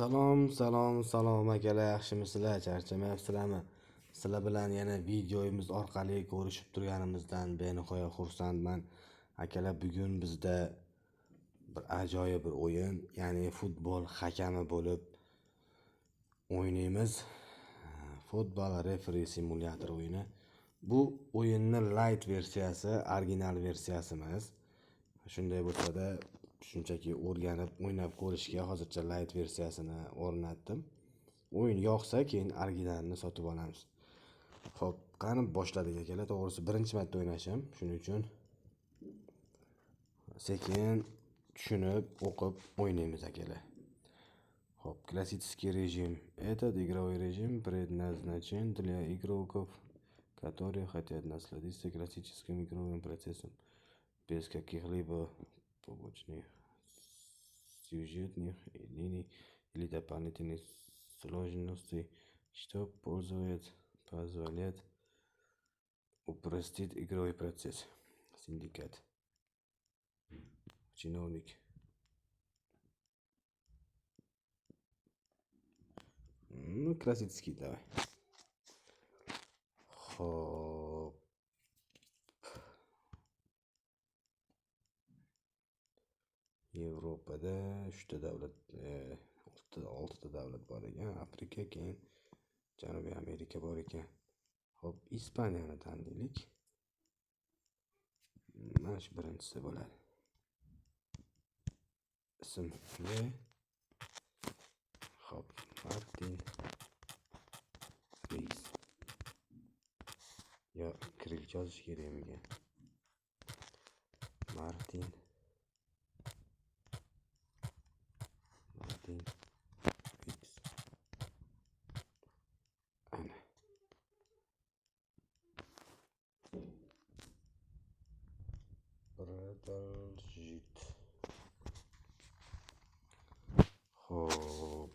Salom akalar, yaxshimisizlar? Charchamayapsizlarmi? Sizlar bilan yana videomiz orqali ko'rishib turganimizdan benihoya xursandman. Akalar, bugun bizda bir ajoyib bir o'yin, ya'ni futbol hakami bo'lib o'ynaymiz. Futbol referi simulyator o'yini. Bu o'yinning light versiyasi, original versiyasi emas. Shunday bo'lsa-da, shunchaki o'rganib o'ynab ko'rishga hozircha light versiyasini o'rnatdim. O'yin yoqsa keyin originalini sotib olamiz. Xo'p, qani boshladik akalar. To'g'risi birinchi marta o'ynashim, shuning uchun sekin tushunib, o'qib o'ynaymiz akalar. Xo'p, классический режим. Этот игровой режим предназначен для игроков, которые хотят насладиться классическим игровым процессом без каких-либо побочных сюжетных линий или дополнительных сложностей, что позволяет упростить игровой процесс. Синдикат. Чиновник. Классический, давай. Xo'p. Yevropada 3 davlat, 6 davlat bor ekan. Afrika, keyin Janubiy Amerika bor ekan. Xo'p, Ispaniyani tanlaylik. Mana shu birinchisi bo'ladi. Ism Xo'p, Martin Reis. Yo, kirillcha yozish kerakmi? Martin Reis. Ana. Продолжить. Xo'p.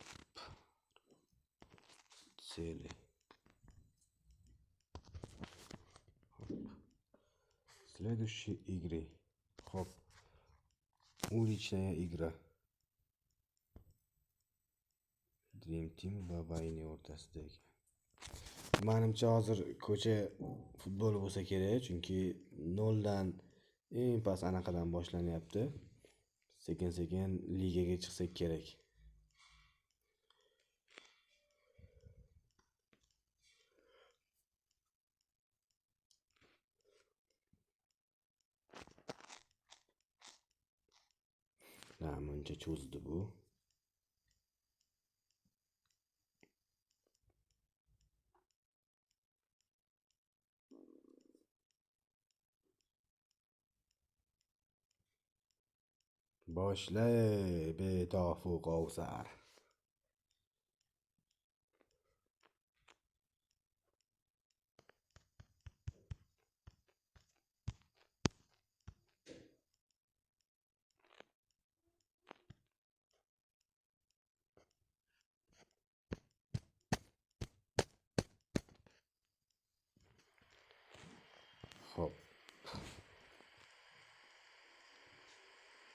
Цели. Следующие игры. Xo'p. Уличная игра. Dream Team va Vayne o'rtasida ekan. Menimcha hozir ko'cha futboli bo'lsa kerak, chunki 0 dan eng past anaqadan boshlanyapti. Sekin-sekin ligaga chiqsak kerak. Muncha cho'zdi bu. Boshlay betofu qovsar. Xo'p.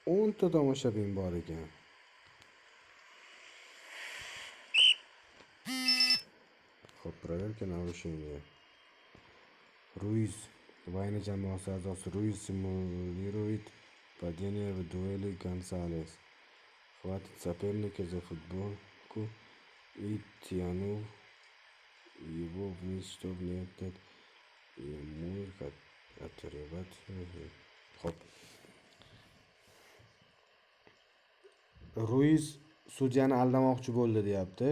10 ta tomoshabin bor ekan. Xo'p, проверка нарушения. Ruiz, Vayne jamoasi a'zosi Ruiz симулирует падение в дуэли Гонсалес. Хватит соперника за футболку и тянул его вниз, чтобы не дать ему отрывать. Xo'p. Ruiz sudyani aldamoqchi bo'ldi deyapti.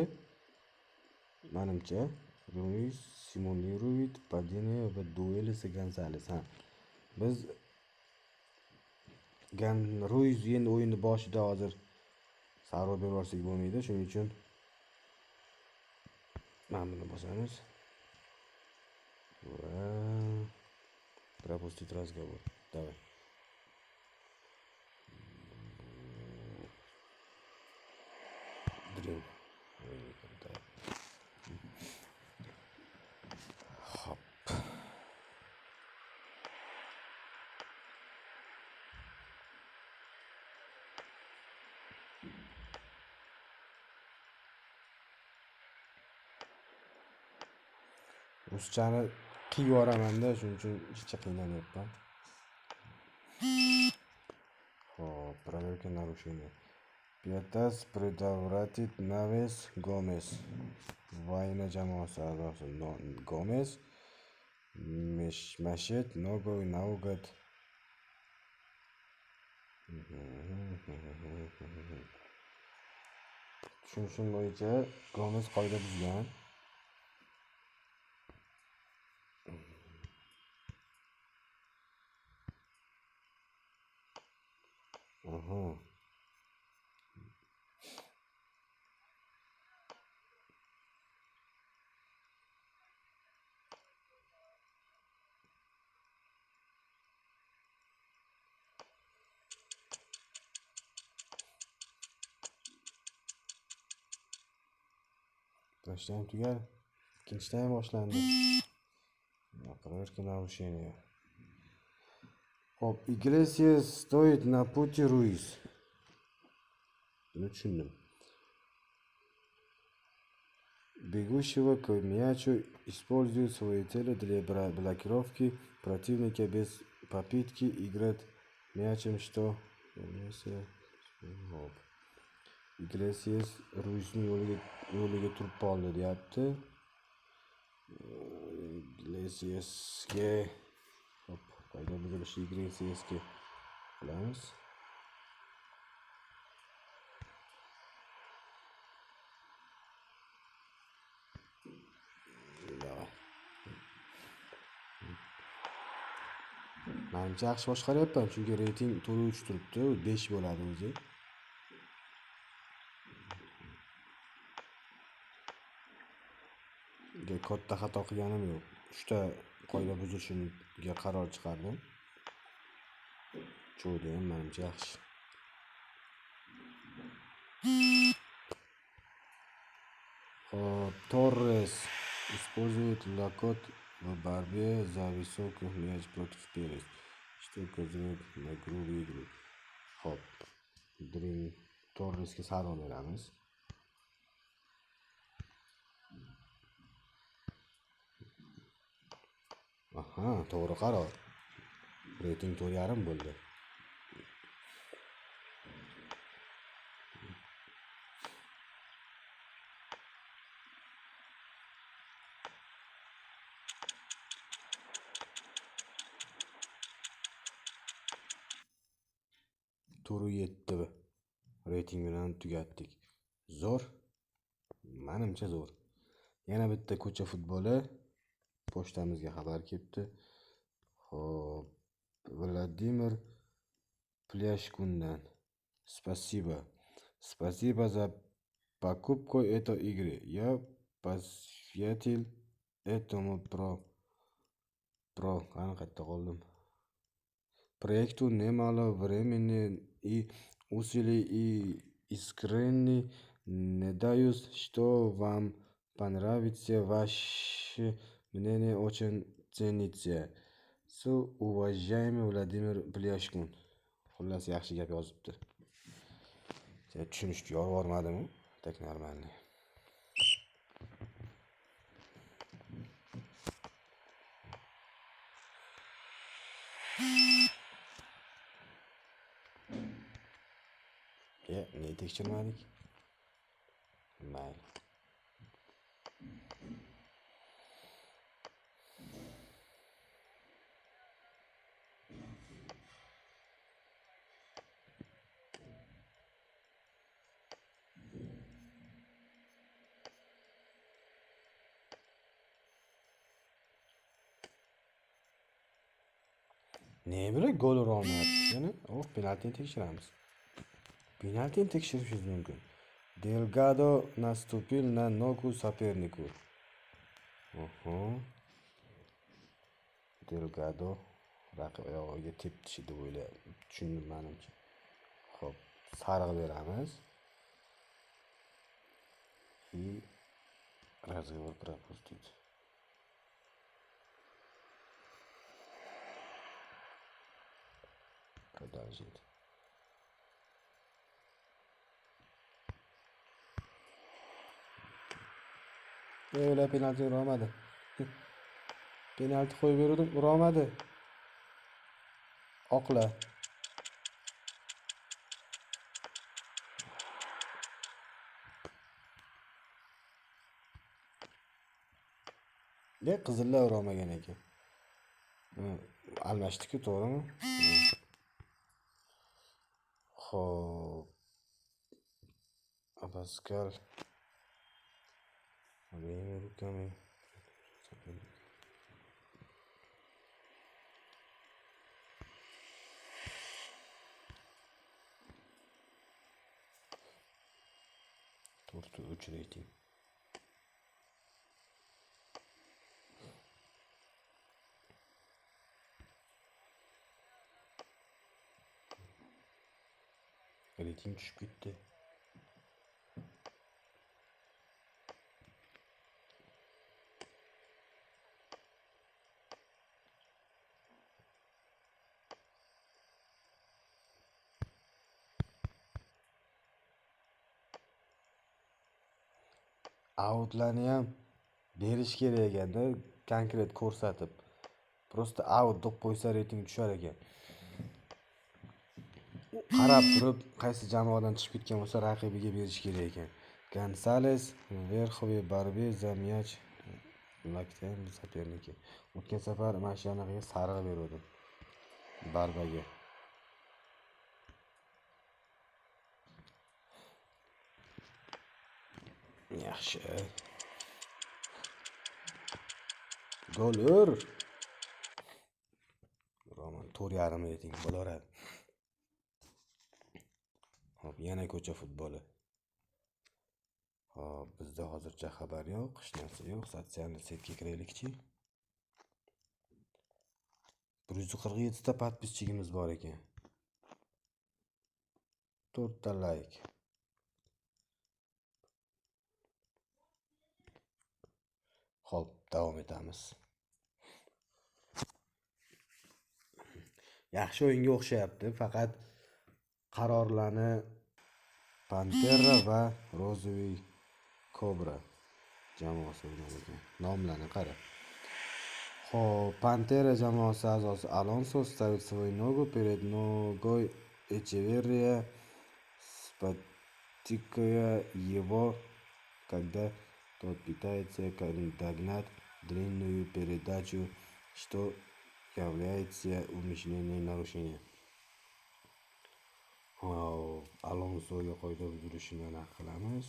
Menimcha Ruiz симулирует падение в дуэли с Гонсалес. Biz Ruiz endi o'yinni boshida hozir sarvo bersak bo'lmaydi, shuning uchun mana buni bosamiz. Va пропустить разговор. Давай. Dream. Hop. Ruschani qiyib yuboraman-da, shuning uchun hech qiynalmayapman. Xo'p, проверка нарушения. Pietas предотвратит Naves Gomez. Vayna jamoasi a'zosi Gomez Mashet nogой naugat. Tushunishim bo'yicha Gomez qoida buzgan. Birinchidan tugar, ikkinchidan ham boshlandi. Проверка нарушения. Xo'p, Iglesias стоит на пути Ruiz. Buni tushundim. Бегущего к мячу использует свое тело для блокировки противника без попытки играть мячом, что Iglesias Ruizning yo'liga turib qoldi, deyapti. Iglesiasga hop, qoida buzilishi Iglesiasga qilamiz. Menimcha yaxshi boshqaryapman, chunki reyting 4-3 turibdi, 5 bo'ladi o'zi. Katta xato qilganim yo'q. 3 ta qoida buzilishiga qaror chiqardim. Cho'da ham menimcha yaxshi. Torres использует локоть в борьбе за высокий мяч против Перес, что указывает на игру в игру. Hop. Torresga saro beramiz. Aha, to'g'ri qaror. Reyting 4.5 bo'ldi. Turu 7 reyting bilan tugatdik. Zo'r. Menimcha zo'r. Yana bitta ko'cha futboli pochtamizga xabar kelibdi. Xo'p, Vladimir Plyashkundan. Спасибо. Спасибо за покупку этой игры. Я посвятил этому qanaqa qoldim. Проекту немало времени и усилий и искренне надеюсь, что вам понравится. Ваше мнение очень ценится. С уважаемый Vladimir Plyashkun. Xullas yaxshi gap yozibdi. Tushunishga yorvormadimi? Tak normalniy. Ne tekshirmadik? Mayli. Ne bileyim gol ura olmayapti. Yani penaltini tekshiramiz. Penaltini tekshirishimiz mumkin. Delgado наступил на ногу сопернику. Delgado raqib oyog'iga tepdi deb o'ylayapman. Tushundim menimcha. Xo'p, sariq beramiz. И разговор пропустить. Продолжить. Öyle penaltı olmadı. Penalti qo'yib berdim, ura olmadi. Oqla. Qizillar ura olmagan ekan. Almashdi-ku, to'g'rimi? Xo'p. Abascal. Abeyme rukami. To'rtta 3 reyting. Reyting tushib ketdi. Outlarni ham berish kerak ekanda, konkret ko'rsatib. Prosta out deb qo'ysa reyting tushar ekan. Qarab turib, qaysi jamoadan chiqib ketgan bo'lsa, raqibiga berish kerak ekan. Gonzales, Verxovye borьбе за мяч Lakten soперники. O'tgan safar mana shu anaqaga sariq berdim. Barbaga. Yaxshi. Gol ur. Roman 4,5 reyting bo'laveradi. Hop, yana ko'cha futboli. Hop, bizda hozircha xabar yo'q, hech narsa yo'q. Sotsial setga kiraylik-chi. 147 ta podpischigimiz bor ekan. 4 ta like. Hop, davom etamiz. Yaxshi o'yinga o'xshayapti, faqat qarorlarni Pantera va Rozovый Cobra jamoasi o'ynar ekan. Nomlarni qara. Xo'p, Pantera jamoasi a'zosi Alonso ставит свою ногу перед ногой Echeverria, спотыкая его, когда тот пытается догнать длинную передачу, что является умышленным нарушением. Alonsoga qoida buzilishini aniq qilamiz.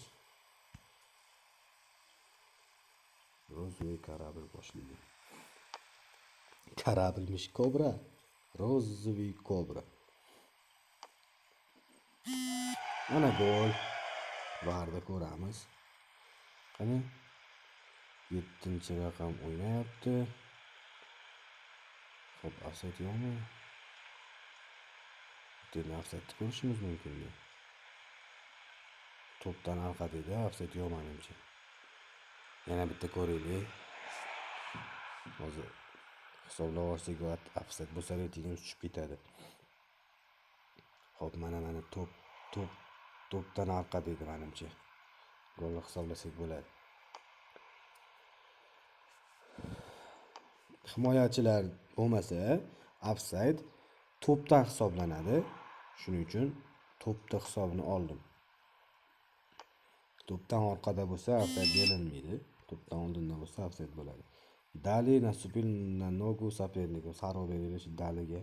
Rozovый kорабль boshlaydi. Kорабльmish Cobra. Rozovый Cobra. Ana gol. VARda ko'ramiz. Qani 7-raqam o'ynayapti. Xo'p, offside yo'qmi? Bitta offside ko'rishimiz mumkinmi? To'pdan orqada offside yo'q menimcha. Yana bitta ko'raylik. Hozir hisoblab olsak, offside bo'lsa reytingimiz tushib ketadi. Xo'p, mana to'pdan orqada edi menimcha. Golni hisoblasak bo'ladi. Himoyachilar bo'lmasa, offside to'pdan hisoblanadi. Shuning uchun to'pda hisobini oldim. To'pdan orqada bo'lsa offside berilmaydi. To'pdan oldinda bo'lsa offside bo'ladi. Dali наступил на ногу соперника. Sariq berilishi Daliga.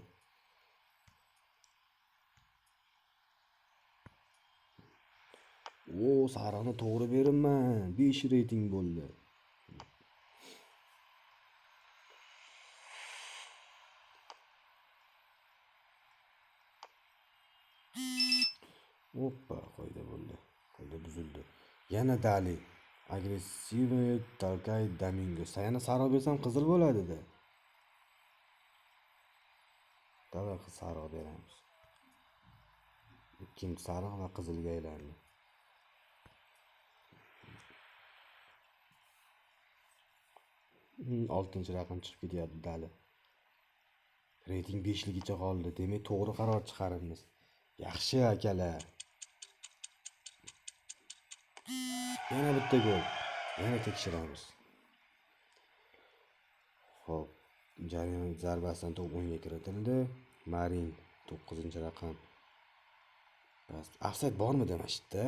Sariqni to'g'ri berimman. 5 reyting bo'ldi. Hoppa, qoida bo'ldi. Qoida buzildi. Yana Dali. Agressivniy Talkay Domingo. Yana sariq bersam qizil bo'ladi-da. Davval sariq beramiz. Ikkinchi sariq va qizilga aylandi. Oltinchi raqam chiqib ketyapti Dali. Reyting 5ligicha qoldi. Demak, to'g'ri qaror chiqaramiz. Yaxshi akalar. Yana bitta gol. Yana tekshiramiz. Xo'p, Jarima zarbasidan to'p o'yinga kiritildi. Marin 9-raqam. Bas, ofsayd bormidi mana shu yerda?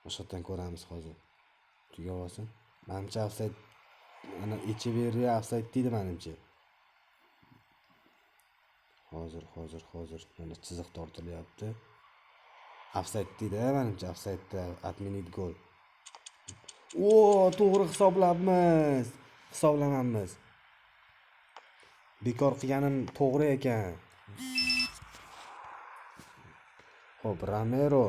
Boshqatdan ko'ramiz hozir. Tugab olsin. Menimcha ofsayd, ana Echeverri ofsayd deydi menimcha. Hozir mana chiziq tortilyapti. Ofsayd deydi menimcha, ofsaydda atminit gol. O, to'g'ri hisoblamamiz. Bekor qilganim to'g'ri ekan. Xo'p, Romero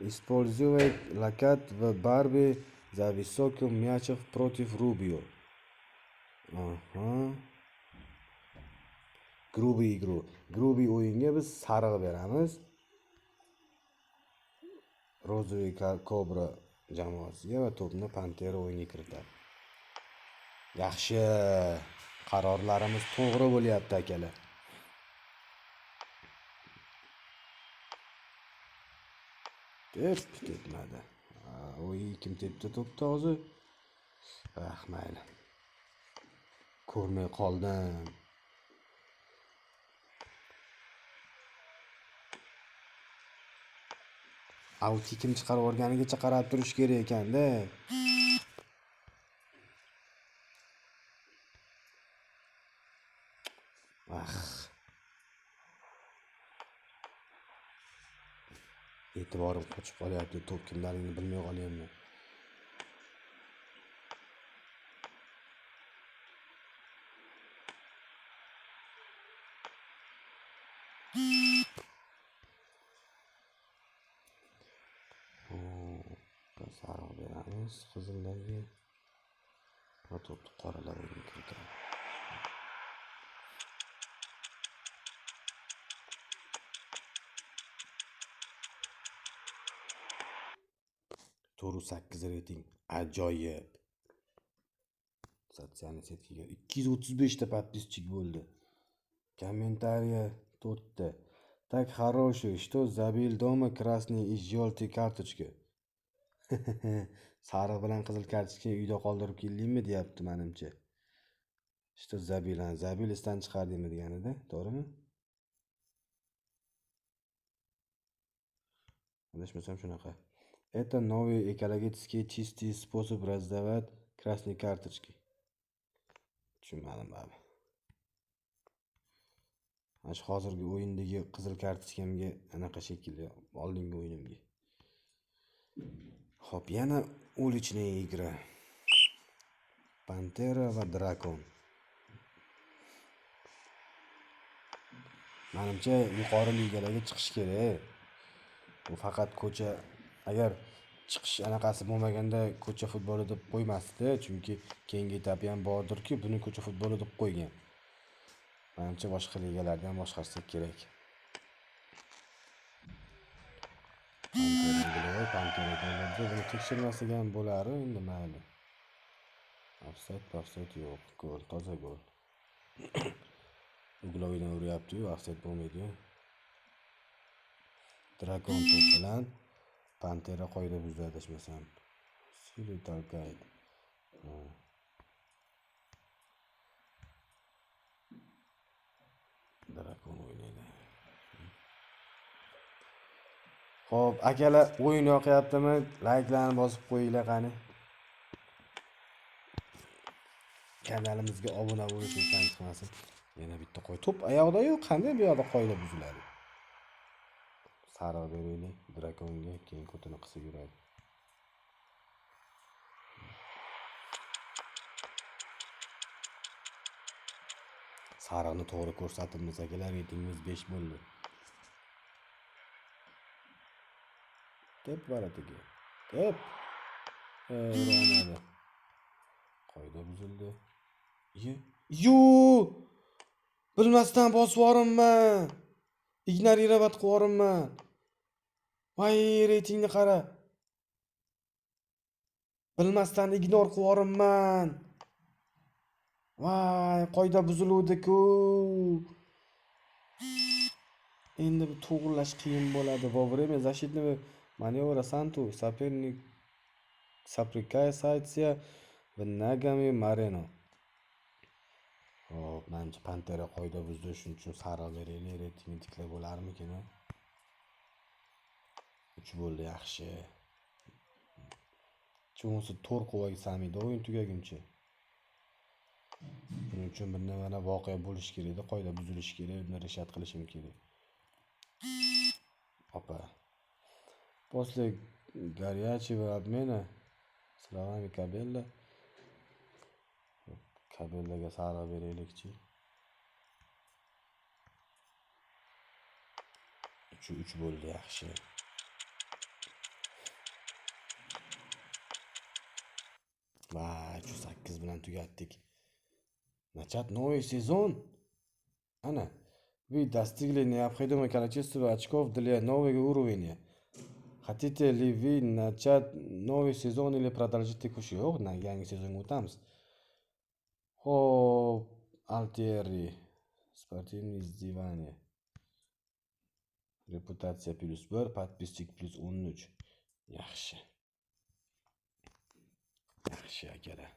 использует локоть в борьбе за высокий мяч против Rubio. Grubiy o'yinga biz sariq beramiz. Rozovый Cobra jamoasiga va to'pni Pantera o'yinga kiritadi. Yaxshi. Qarorlarimiz to'g'ri bo'lyapti akalar. Tepmadi. O'y kim tepdi to'pni hozir? Mayli. Ko'rmay qoldim. Auti kim chiqarib o'rganigacha qarab turish kerak ekanda. E'tiborim qochib qolyapti. To'p kimlarligini bilmay qolyapman. Sariq beramiz qizillarga. Va to'pni qoralar o'yinga kiritadi. To'g'ri 8 reyting. Ajoyib. Sotsialniy setkiga 235 ta подписчик bo'ldi. Kommentariya 4 ta. Так хороший, что забил дома красный и желтый карточка. Sariq bilan qizil kartochka uyda qoldirib keldingmi deyapti menimcha. Что zabil isdan chiqardingmi deganida, to'g'rimi? Adashmasam shunaqa. Это новый экологический чистый способ раздавать красные карточки. Tushunmadim abi. Mana shu hozirgi o'yindagi qizil kartochkamga anaqa shekilli oldingi o'yinimga. Xo'p, yana уличная игра. Pantera va Drakon. Menimcha yuqori ligalarga chiqish kerak. Bu faqat ko'cha, agar chiqish anaqasi bo'lmaganda ko'cha futboli deb qo'ymasdi, chunki keyingi etapi ham bordirki, buni ko'cha futboli deb qo'ygan. Menimcha boshqa ligalarda ham boshqarsak kerak. Pantera buni tekshirmasak ham bo'lar, endi mayli. Offside yo'q, gol, toza gol. Uglovidan uryapti-yu, offside bo'lmaydi-yu. Drakon to'p bilan Pantera qoida buzdi adashmasam. Sili talkaydi. Drakon o'ynaydi. Xo'p, akalar, o'yin yoqyaptimi? Like'larni bosib qo'yinglar qani. Kanalimizga obuna bo'lish unutmang chiqmasin. Yana bitta qo'y. To'p oyoqda-yu, qanday bu yoqda qoida buziladi? Sariq beraylik Drakonga, keyin ko'tini qisib yuradi. Sariqni to'g'ri ko'rsatibmiz akalar, reytingimiz 5 bo'ldi. Tep baratiga. Tep. Uramadi. Qoida buzildi. Bilmasdan bosib yuborimman. Ignorировать qilib yuborimman. Voy, reytingni qara. Bilmasdan ignor qilib yuborimman. Voy, qoida buziluvdi-ku. Endi bu to'g'rilash qiyin bo'ladi. Vovремя защитного маневра Санту соперник соприкасается в ногами Марено. Hop, menimcha Pantera qoida buzdi, shuning uchun sariq beraylik, reytingni tiklab bo'larmikin? 3 bo'ldi, yaxshi. Chunki to'r quvaga samiydi o'yin tugaguncha. Shuning uchun bir nimani voqea bo'lishi kerak edi, qoida buzilishi kerak, uni rishad qilishim kerak. Opa. После горячего обмена словами Кабелла Kabellaga sariq beraylikchi. 3 bo'ldi, yaxshi. Va 8 bilan tugatdik. Начат новый сезон. Ana, вы достигли необходимого количества очков для нового уровня. Хотите ли вы начать новый сезон или продолжить текущий? Yo'q, yangi sezonga o'tamiz. Xo'p, Altieri, спортивное издевание. Reputatsiya +1, подписчик +13. Yaxshi. Yaxshi akalar.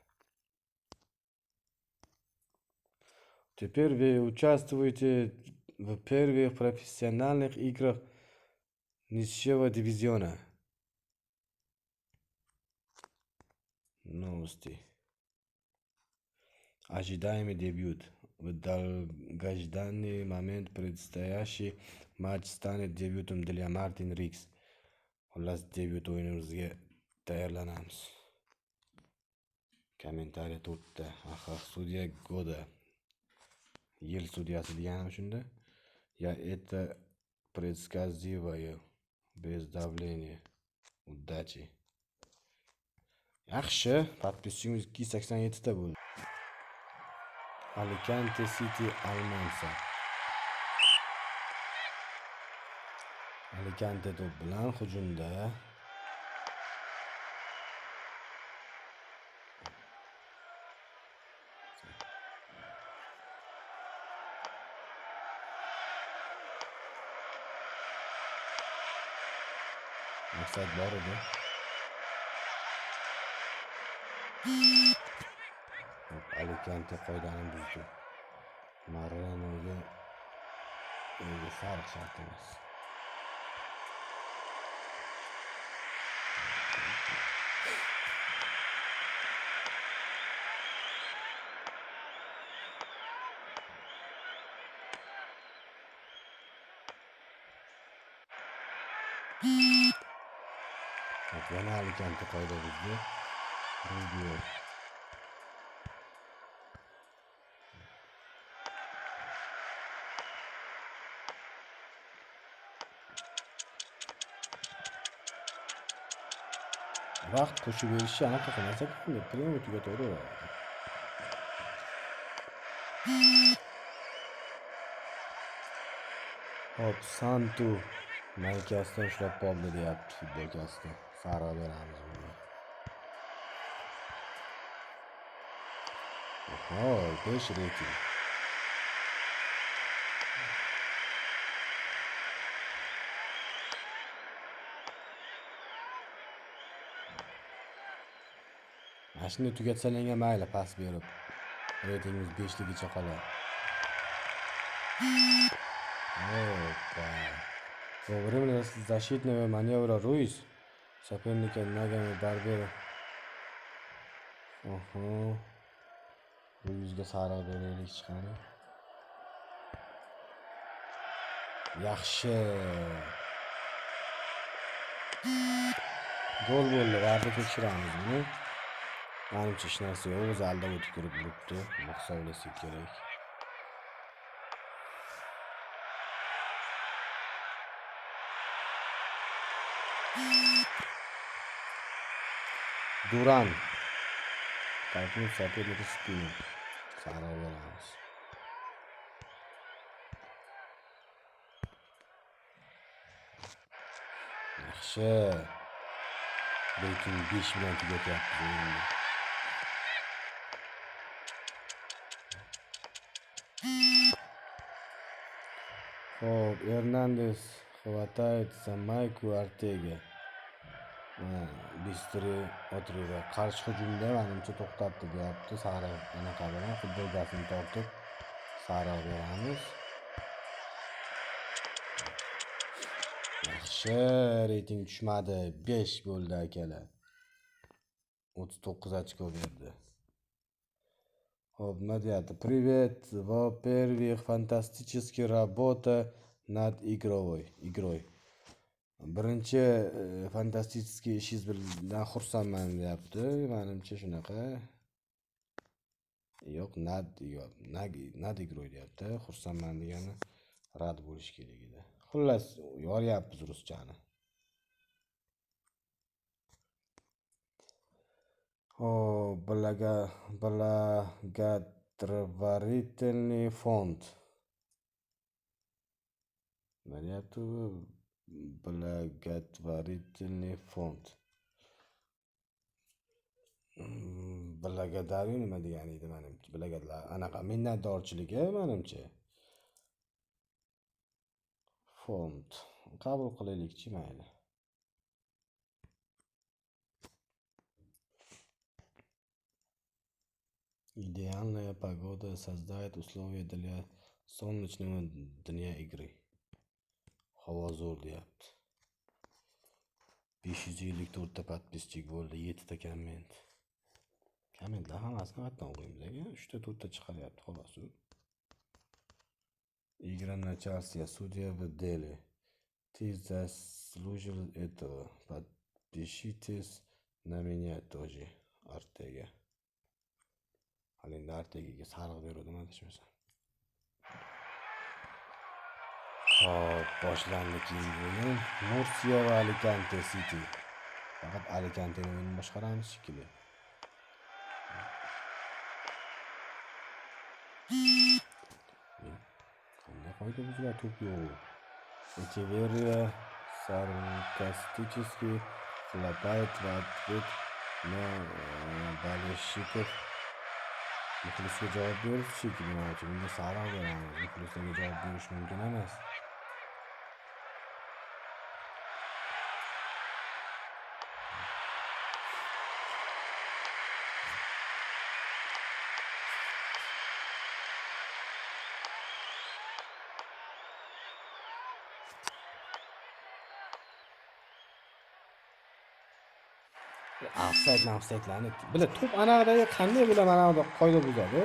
Теперь вы участвуете в первых профессиональных играх низшего дивизиона. Новости. Ожидаемый дебют. В долгожданный момент предстоящий матч станет дебютом для Мартин Рикс. Xullas, debut o'yinimizga tayyorlanamiz. Kommentariy 4 ta. Sudya Goda. Yil sudyasi deganim shunda. Я это предсказываю без давления. Удачи. Yaxshi, подписчигimiz 287 ta bo'ldi. Alicante City Almansa. Alicante to'p bilan hujumda. Maqsad bor edi. Alicante qoidani buzdi. Marianoga sariq shart emas. Yana Alicante qoida buzdi. Rudiger. Vaqt qo'shib berishi anaqa qilmasak, premyer tugataveraveradi. Hop, Santu maykasidan ushlab qoldi deyapti futbolkasida. Sariq beramiz bunga. Oho, 5 reyting. Mashina tugatsalarga mayli, pas berib. Reytingimiz 5ligicha qoladi. Опа. Во время защитного маневра Руис соперника ногами Барбера. Oho. Ruizga sariq beraylik chiqadi. Yaxshi. Gol bo'ldi, varda tekshiramiz buni. Menimcha hech narsa yo'q, o'zi aldab o'tib kirib turibdi. Hisoblashik kerak. Duran. Толкнуть соперника в спину. Sariq beramiz. Yaxshi. Reyting 5 bilan tugatyapti o'yinni. Xo'p, Hernandez хватает за майку Артега. Bistri o'tirdi. Qarshi hujumda menimcha to'xtatdi deyapti. Sariq anaqa bilan futbolkasini tortib sariq beramiz. Yaxshi, reyting tushmadi. 5 bo'ldi akalar. 39 ochko berdi. Xo'p, nima deyapti? Привет, во-первых, фантастическая работа над игрой. Birinchi fantastik ishingiz bilan xursandman deyapti. Menimcha shunaqa. Yo'q, nad igroy deyapti. Xursandman degani rad bo'lish kerak edi. Xullas, yoryapmiz ruschani. Благотворительный фонд. Nima deyapti? Благотворительный фонд. Благодарю nima degani edi menimcha. Anaqa minnatdorchiligi menimcha. Fond. Qabul qilaylikchi mayli. Идеальная погода создает условия для солнечного дня игры. Havo zo'r deyapti. 554 ta подписчик bo'ldi, 7 ta komment. Kommentlar hammasini qayerdan o'qiymiz aka? 3 ta 4 ta chiqaryapti xolos. Игра начался, судья в деле. Ты заслужил этого. Подпишитесь на меня тоже. Artega. Endi Artegaga sariq berdim adashmasam. Hop, boshlandi keyingi o'yin. Murcia va Alicante City. Faqat Alicante o'yinini boshqaramiz shekilli. Qanday qo'ydi bizlar to'p yo'q. Echeverria sarkastически хлопает в ответ на Baleshikov. Muxlisga javob berish shekilli menimcha. Bunga sariq beramiz. Muxlislarga javob berish mumkin emas. Offside-mafsaydlarni bila to'p anaqadagi qanday bilaman anaqada qoida buzadi.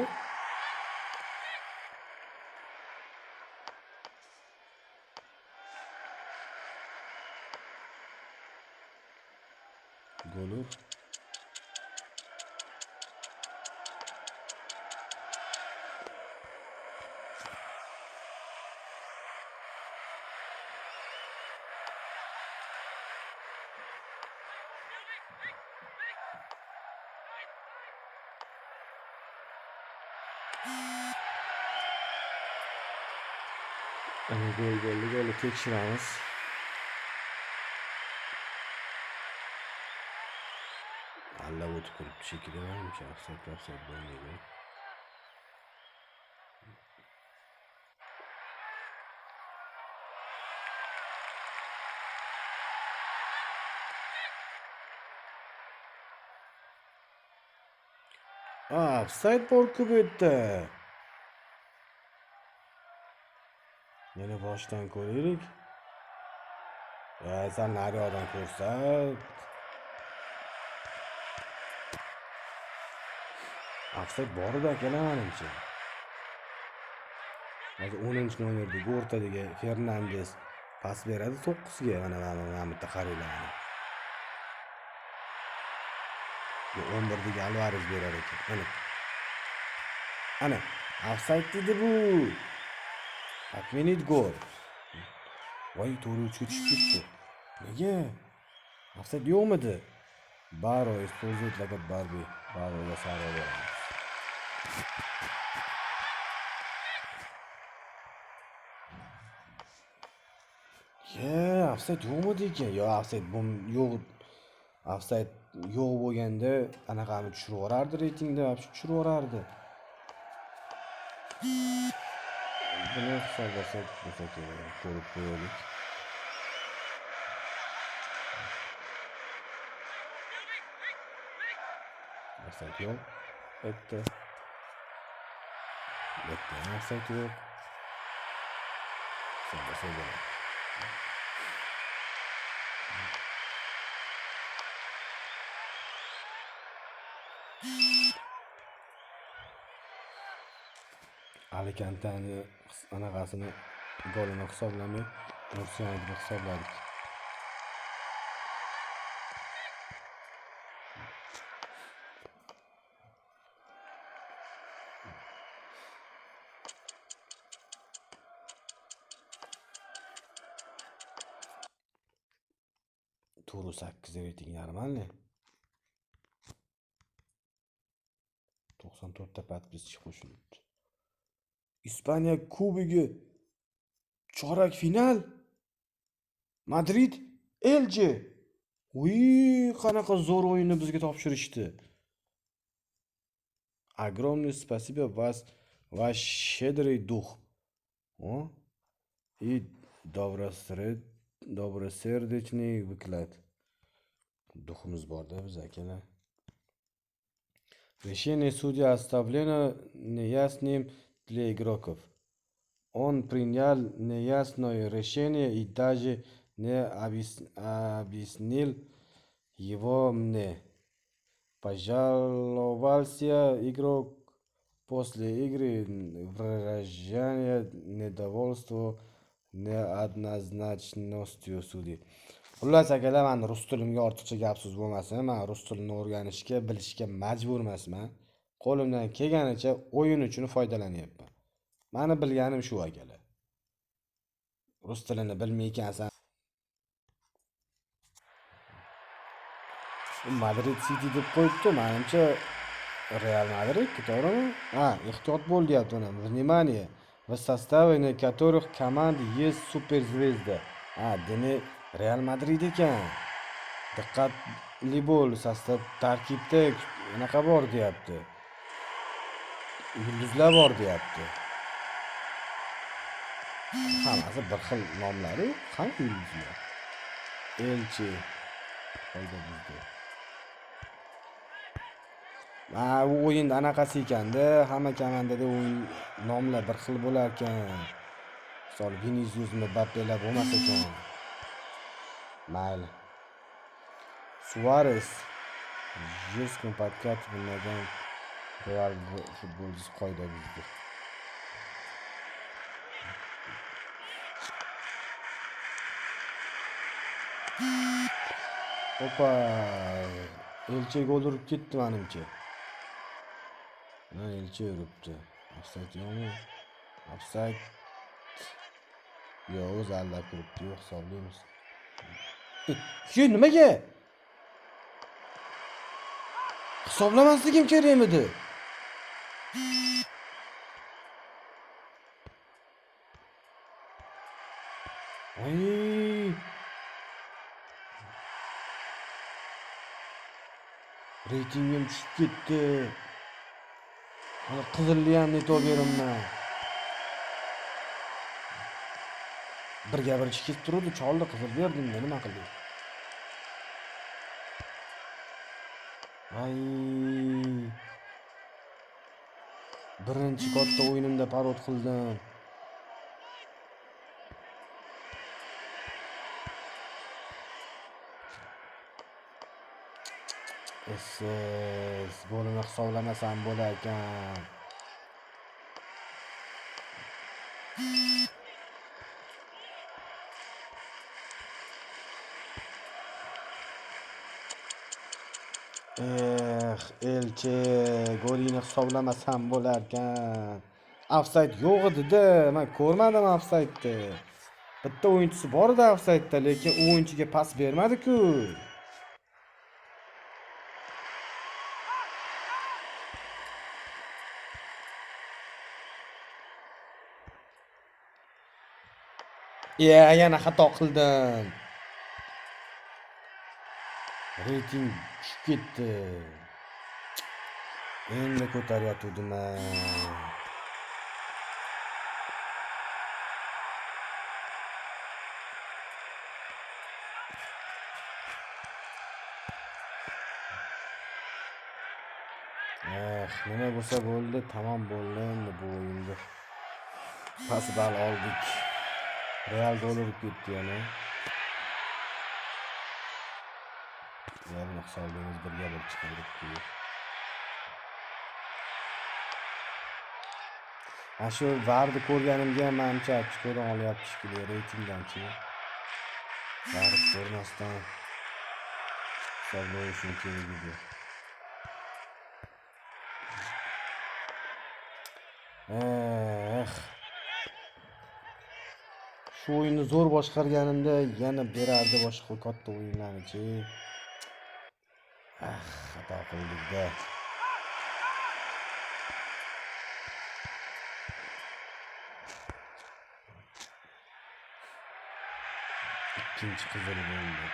Golur. Gol tekshiramiz. Alla o'tib turibdi shekilli menimcha offside bo'lmaydi. Offside bor-ku bu yerda. Yana boshdan ko'raylik. Sen nariyoqdan ko'rsat. Offside bor edi akalar menimcha. Hozir 10-nomerda o'rtadagi Fernandes pas beradi 9 ga mana bitta qaranglar. 11dagi Alvarez berar ekan. Ana offside dedi bu. Atmenit gol. Voy to'g'ri tushib ketdi. Nega? Offside yo'qmidi? Baro использует lagat Barbie. Baroga sariq beradi. Offside yo'qmidi ekan? Yo offside yo'q. Offside yo'q bo'lganda anaqani tushirib yuborardi reytingda, tushirib yuborardi. Buni hisoblasak bo'lsa kerak, ko'rib qo'yaylik. Offside yo'q. Bitta. Bitta offside yo'q. So'nda. Alikantani anaqasini golini hisoblamay, Mursiyanni hisobladik. Turu 8 reyting normalniy. 94 ta podpischik qo'shilibdi. Ispaniya Kubogi chorak final. Madrid Elche. Qanaqa zo'r o'yinni bizga topshirishdi. Огромное спасибо вас, ваш щедрый дух. И добросердечный выклад. Duximiz borda biz akalar. Решение судьи оставлено неясным для игроков. Он принял неясное решение и даже не объяснил его мне. Пожаловался игрок после игры, выражая недовольство neodnoznačnostью судьи. Xullas akalar, men rus tilimga ortiqcha gap so'z bo'lmasin, men rus tilini o'rganishga, bilishga majbur emasman. Qo'limdan kelganicha o'yin uchun foydalanyapman. Meni bilganim shu akalar. Rus tilini bilmay ekansan. Madrid City deb qo'yibdi, menimcha Real Madrid, to'g'rimi? Ehtiyot bo'l deyapti mana. Внимание! В составе некоторых команд есть суперзвезды. Demak, Real Madrid ekan. Diqqatli bo'l, sostav tarkibda anaqa bor deyapti. Yulduzlar bor deyapti. Hammasi bir xil nomlari, qanday yulduzlar? Elche. Qayda bizda? Bu o'yinda anaqasi ekanda, hamma komandada o'yin nomlar bir xil bo'lar ekan. Misol Vinicius, Mbappelar bo'lmas ekan. Mayli. Suarez. Jeskin podkat bilmagan Real futbolchisi qoida buzdi. Opa! Elche gol urib ketdi menimcha. Elche uribdi. Offside yo'qmi? Offside. Yo'q, o'zi aldab turibdi. Yo'q, hisoblaymiz. Shu nimaga? Hisoblamasligim kerak edi. Reytingim tushib ketdi. Mana qizilni ham netib berimman. Birga bir ichib ketib turdi, choldi, qizil berdim, nima qildim? Birinchi katta o'yinimda parod qildim. Golini hisoblamasam bo'lar ekan. Elche golini hisoblamasam bo'lar ekan. Offside yo'q edi-da, men ko'rmadim offside'ni. Bitta o'yinchisi bor edi offside'da, lekin u o'yinchiga pas bermadi-ku. Yana xato qildim. Reyting tushib ketdi. Endi ko'taryaptim. Nima bo'lsa bo'ldi, tamom bo'ldi endi bu o'yinda. Pas bal oldik. Real gol urib ketdi yana. Yarim hisobimiz 1-1 chiqardik. Shu VARni ko'rganimga ham ancha ochkodan olyapti shekilli reytingdanchi. VAR ko'rmasdan hisoblayishim kerak edi. Shu o'yinni zo'r boshqarganimda yana berardi boshqa katta o'yinlarni-chi. Xato qildik-da. Ikkinchi qizil bo'ldi.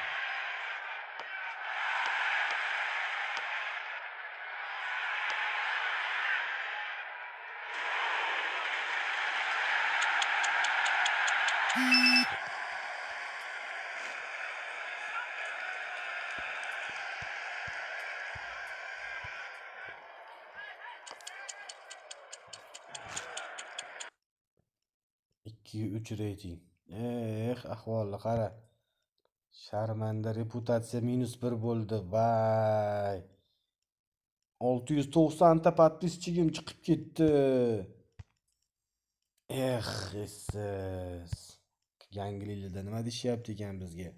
Uch reyting. Ahvolni qara. Sharmanda, reputatsiya -1 bo'ldi. Vay. 690 ta podpischigim chiqib ketdi. Esiz. Yangiliklarda nima deyishyapti ekan bizga?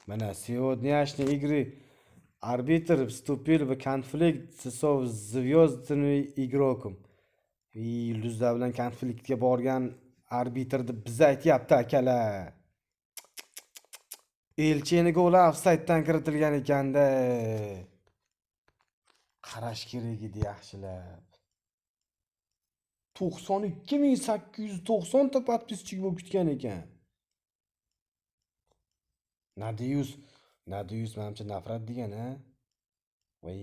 Mana сегодняшние игры arbitr вступил в конфликт со звездным игроком. Yulduzlar bilan konfliktga borgan arbitr deb biz aytyapti akalar. Elchini goli ofsayddan kiritilgan ekanda. Qarash kerak edi yaxshilab. 92.890 ta podpischik bo'lib ketgan ekan. Nadius menimcha nafrat degan-a. Voy.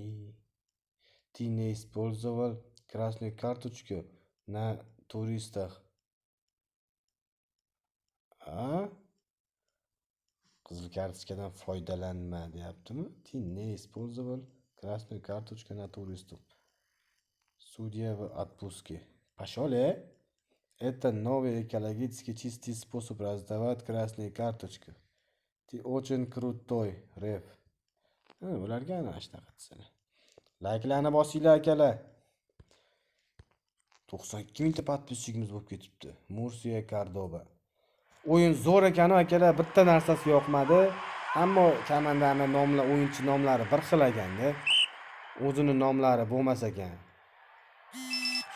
Ты не использовал красную карточку на туристах. Qizil kartochkadan foydalanma deyaptimi? Ты не использовал красную карточку на туристов. Судья в отпуске. Пошёл, Это новый экологически чистый способ раздавать красные карточки. Ты очень крутой, Ref. Ularga ana shunaqa desana. Like'larni bosinglar akalar. 92 mingta podpischigimiz bo'lib ketibdi. Mursiya Cordoba. O'yin zo'r ekan akalar, bitta narsasi yoqmadi. Ammo komandani nomlari, o'yinchi nomlari bir xil ekanda. O'zining nomlari bo'lmas ekan.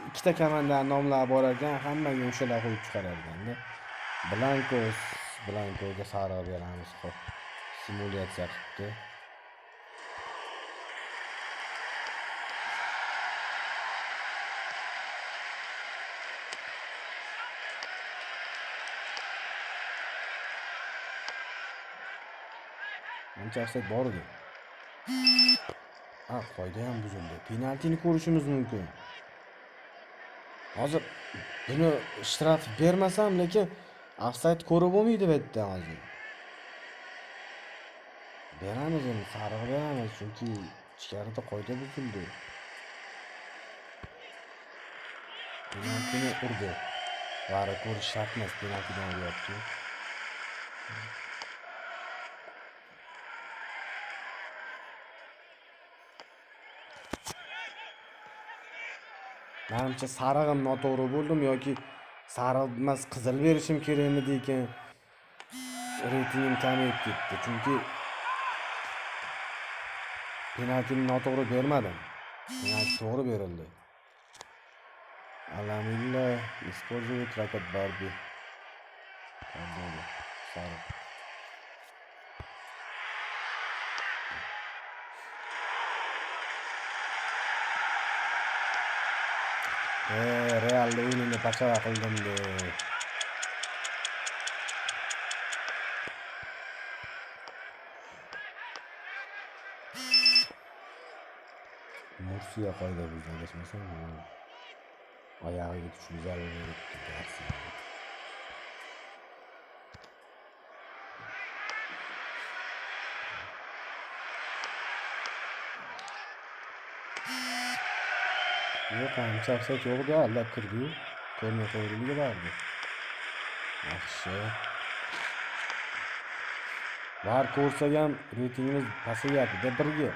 Ikkita komandani nomlari bor ekan, hammaga o'shalar qo'yib chiqarar ekanda. Blankoga sariq beramiz, xo'p. Simulyatsiya qilibdi. Ancha offsayt bor edi. Qoida ham buzildi. Penaltini ko'rishimiz mumkin. Hozir buni shtraf bermasam, lekin offsayt ko'rib bo'lmaydi bu yerda hozir. Beramiz endi, sariq beramiz, chunki ichkarida qoida buzildi. Penaltini urdi. Vara ko'rish shart emas, penaltidan uryapti. Menimcha sarig'im noto'g'ri bo'ldimi yoki sariq emas qizil berishim kerakmidi ekan. Reytingim kamayib ketdi, chunki penaltini noto'g'ri bermadim. Penalti to'g'ri berildi. Alamilla использует ракет Барби. Sariq. Realda o'yinni pachava qildim-da. Mursiya qoida buzdi, adashmasam. Oyog'iga kuchli zarba berdi. Yo'q, ancha offsayt yo'q-da, allab kirdi-yu. Ko'rmay qo'yildiga bordi. Yaxshi. VAR ko'rsak ham reytingimiz pasayapti-da birga.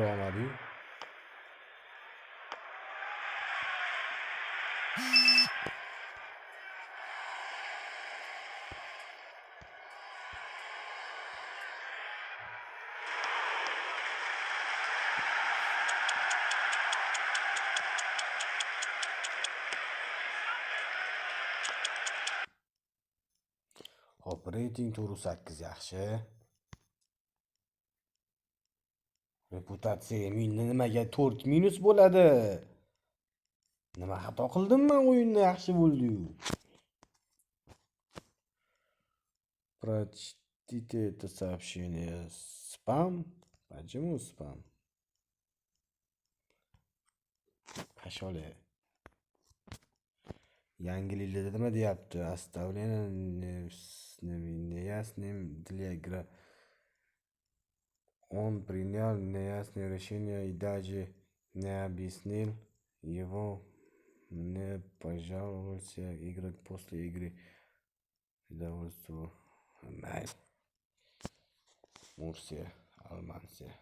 Romadi. Hop, reyting 8 yaxshi. Reputatsiya nimaga 4 minus bo'ladi? Nima xato qildimmi? O'yinda yaxshi bo'ldi-yu. Прочтите это сообщение. Спам? Почему спам? Qashole. Yangiliklarda nima deyapti? Оставление неясным для игры. Он принял неясное решение и даже не объяснил его. Мне пожаловался игрок после игры. Удовольствие. Майк. Mursiya, Almansiya.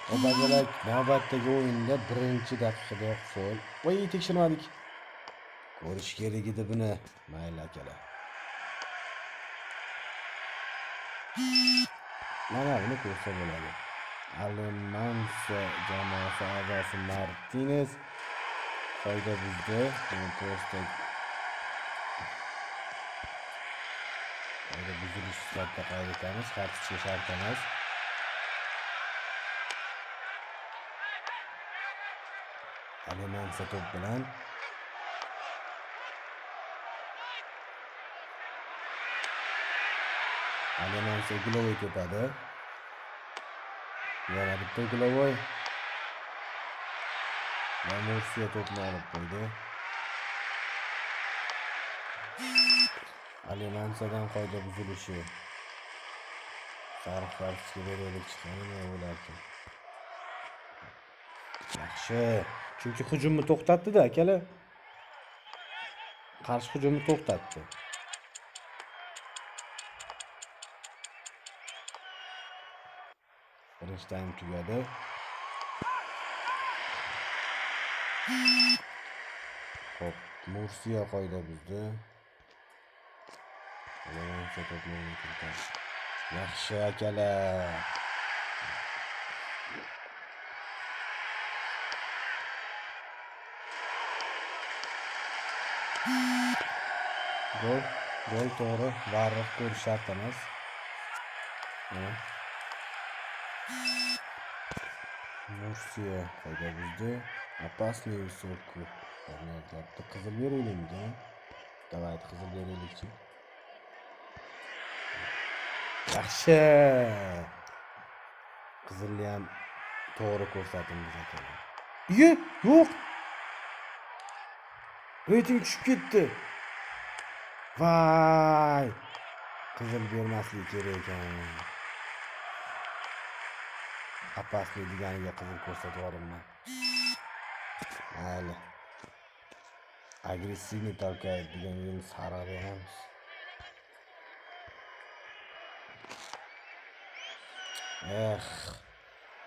Obagalak navbatdagi o'yinda birinchi daqiqada foul. Voy, tekshirmadik. Ko'rish kerak edi buni. Mayli akalar. Mana buni ko'rsa bo'ladi. Almansiya jamoasi a'zosi Martinez foyda buzdi. To'g'risida foyda buzilish sifatida qayd etamiz. Kartochka shart emas. Almansiya to'p bilan Almansiya Gulovoy tepadi. Yana bitta Gulovoy. Mursiya to'pni olib qo'ydi. Almansiyadan qoida buzilishi. Sariq kartochka beraylik chiqarmay bo'larkan. Yaxshi. Chunki hujumni to'xtatdi-da, akalar. Qarshi hujumni to'xtatdi. Birinchi taym tugadi. Hop, Mursiya qoida buzdi. Almansiya to'pni kiritadi. Yaxshi akalar. Gol to'g'ri, VAR ko'rish shart emas. Mursiya qoida buzdi. Опасный высокий. Yaptı. Qizil beraylikmi? Davayt qizil beraylikchi. Yaxshi. Qizilni ham to'g'ri ko'rsatdingiz akalar. Yo'q. Reyting tushib ketdi. Vay. Qizil bermaslik kerak ekan. Опасный deganiga qizil ko'rsatib yubordim. Mayli. Agressivni толкает degan sariq beramiz. Eh,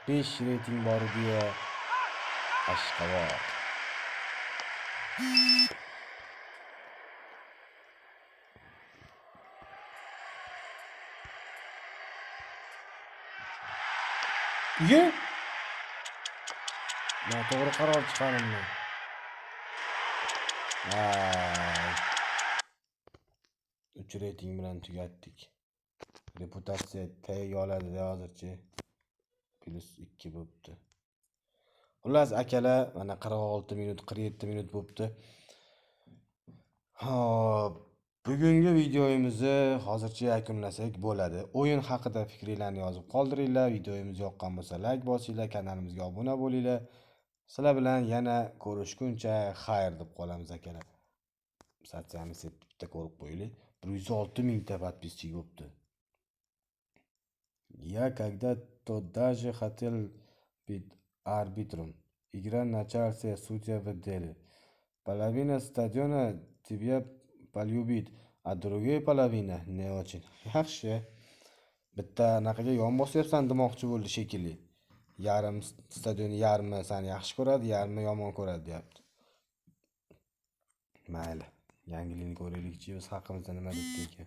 5 reyting bor edi-ya. Ashqabod. To'g'ri qaror chiqarimman. 3 reyting bilan tugatdik. Reputatsiya tayga oladi hozircha. +2 bo'pti. Xullas akalar, mana 46 minut, 47 minut bo'pti. Hop, bugungi videomizni hozircha yakunlasak bo'ladi. O'yin haqida fikringizni yozib qoldiringlar. Videomiz yoqqan bo'lsa like bosinglar, kanalimizga obuna bo'linglar. Sizlar bilan yana ko'rishguncha xayr deb qolamiz akalar. Sotsialni bitta ko'rib qo'yaylik. 106 mingta подписчик bo'libdi. Я когда-то даже хотел быть арбитром. Игра начался, судья в деле. Половина стадиона тебя полюбит, а другая половина не очень. Yaxshi. Bitta anaqaga yon bosyapsan demoqchi bo'ldi shekilli. Yarim stadion yarmi seni yaxshi ko'radi, yarmi yomon ko'radi deyapti. Mayli. Yangilikni ko'raylikchi, biz haqimizda nima debdi ekan.